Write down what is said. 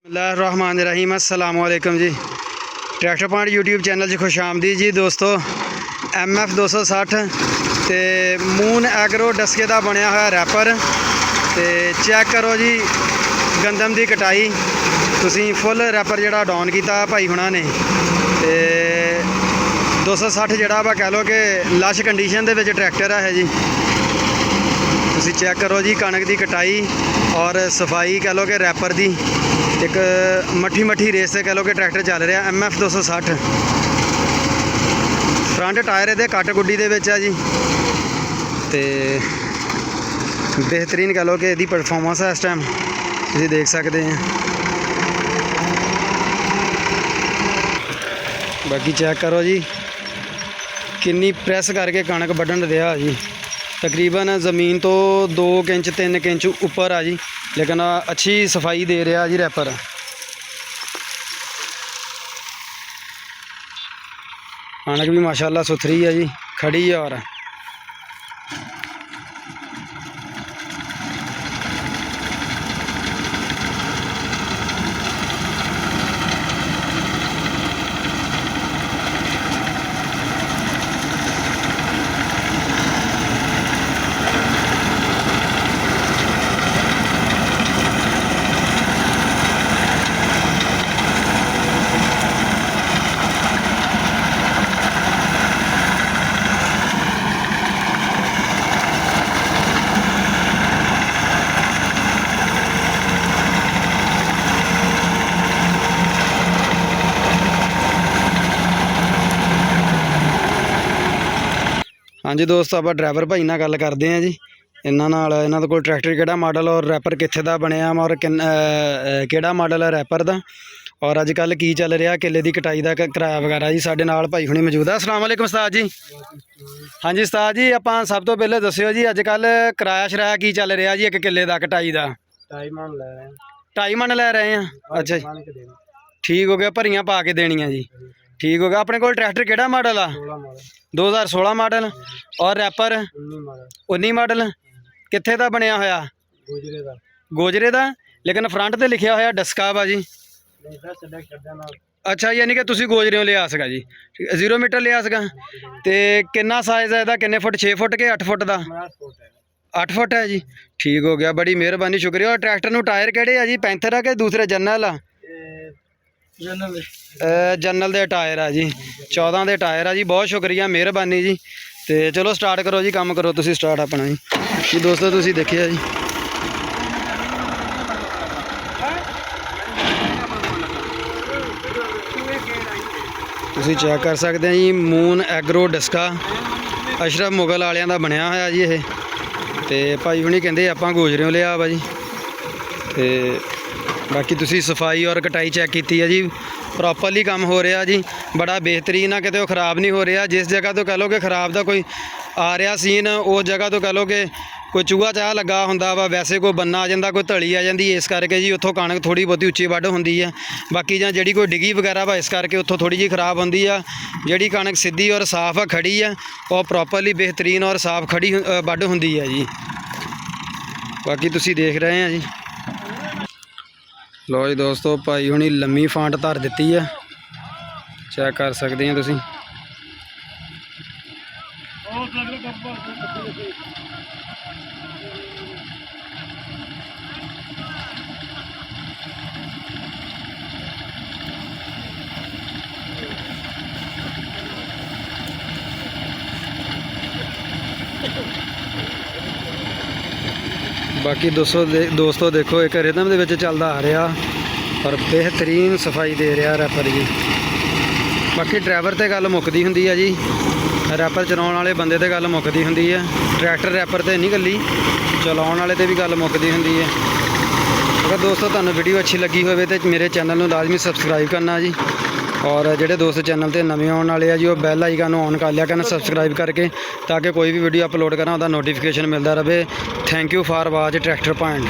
बिस्मिल्लाहिर्रहमानिर्रहीम अस्सलाम वालेकुम जी। ट्रैक्टर पॉइंट यूट्यूब चैनल च खुश आमदीद जी दोस्तों। MF 260 तो मून एग्रो डस्के का बनया हुआ रैपर तो चैक करो जी गंदम की कटाई तुसी फुल रैपर जोड़ा डाउन किया भाई हुणा ने तो 260 जोड़ा वा कह लो कि लश कंडीशन के ट्रैक्टर है जी। तुसी चैक करो जी कणक की कटाई और सफाई कह लो कि रैपर की एक मट्ठी मट्ठी रेस से कह लो कि ट्रैक्टर चल रहा MF 260। फ्रंट टायर ये कट गुड्डी दे विच है जी तो बेहतरीन कह लो कि यदी परफॉर्मेंस है इस टाइम तुसीं देख सकते हैं। बाकी चेक करो जी किन्नी प्रेस करके कणक वड्ढण दिया जी। तकरीबन ज़मीन तो 2 इंच 3 इंच उपर आ जी, लेकिन अच्छी सफाई दे रहा जी रैपर। कणक भी माशाल्लाह सुथरी है जी, खड़ी है। और हाँ जी दोस्तों, आप ड्राइवर भाई नाल गल करते हैं जी। इन्हों कोल ट्रैक्टर किहड़ा मॉडल और रैपर कित्थे दा बनिया और किहड़ा मॉडल है रैपर दा और अजकल की चल रहा किले की कटाई का किराया वगैरह जी। साडे नाल भाई हुणी मौजूद है। अस्सलाम वालेकुम उस्ताद जी। हाँ जी उस्ताद जी, आप सब तो पहले दस्सिओ जी अजकल किराया शराया की चल रहा जी एक किले का कटाई का? 2.5 मन लै रहे हैं। अच्छा जी, ठीक हो गया, भरियां पा के देनियां जी। ठीक हो गया। अपने कोल ट्रैक्टर किहड़ा मॉडल आ? 2016 मॉडल और रैपर 19 मॉडल। कित्थे दा बनया होया? गोजरे दा, लेकिन फ्रंट ते लिखिया होया डस्का वा जी। अच्छा, यानी कि तुसी गोजरेओं लिया सका जी। 0 मीटर लिया सका। तो कितना साइज़ है इसका? किन्ने फुट? 6 फुट के 8 फुट का? 8 फुट है जी। ठीक हो गया, बड़ी मेहरबानी, शुक्रिया। और ट्रैक्टर नूं टायर किहड़े आ जी? पैंथर आ कि दूसरे जनरल आ? जनरल दे टायर आ जी, 14 दे टायर आ जी। बहुत शुक्रिया, मेहरबानी जी। तो चलो स्टार्ट करो जी, काम करो तुसी स्टार्ट अपना जी। दोस्तों तुसी देखिए जी, तुसी चेक कर सकते हैं जी। मून एग्रो डस्का अशरफ मुगल वालियां दा बनया होया जी ये। तो भाई हुणी कहंदे आपां गोजरेओं लिया वा जी। तो बाकी तुसी सफाई और कटाई चेक की है जी, प्रॉपरली काम हो रहा जी। बड़ा बेहतरीन है, कितने खराब नहीं हो रहा। जिस जगह तो कह लो कि खराब का कोई आ रहा सीन, उस जगह तो कह लो कि कोई चूहा चाह लगा होंदा वा, वैसे कोई बन्ना आ जाता, कोई तली आ जाती, इस करके जी उत्थों कणक थोड़ी बहुती उच्ची वड्ढ होंदी है। बाकी जां जिहड़ी कोई डिगी वगैरह वा इस करके उत्थों थोड़ी जी खराब होंदी है। जिहड़ी कणक सीधी और साफ है, खड़ी है, और प्रॉपरली बेहतरीन और साफ खड़ी वड्ढ होंदी है जी। बाकी तुसी देख रहे हैं जी। लो जी दोस्तों, भाई हुणी लम्मी फांट धर दी है, चेक कर सकते हैं तुसी। बाकी दोस्तों देखो एक रिदम दे विच चलदा आ रहा और बेहतरीन सफाई दे रहा रैपर जी। बाकी ड्राइवर ते गल मुकदी हुंदी है जी, रैपर चलाउण वाले बंदे ते गल मुकदी हुंदी है। ट्रैक्टर रैपर ते नहीं गली, चलाउण वाले ते भी गल मुकदी हुंदी है। अगर दोस्तों तुहानूं वीडियो अच्छी लगी होवे ते मेरे चैनल नूं लाजमी सबसक्राइब करना जी। और जिहड़े दोस्त चैनल ते नवे आउण वाले आ जी, वो बैल आइकन ऑन कर लिया करन सबसक्राइब करके, ताकि कोई भी वीडियो अपलोड करा उहदा नोटिफिकेशन मिलता रहे। Thank you for watch tractor point.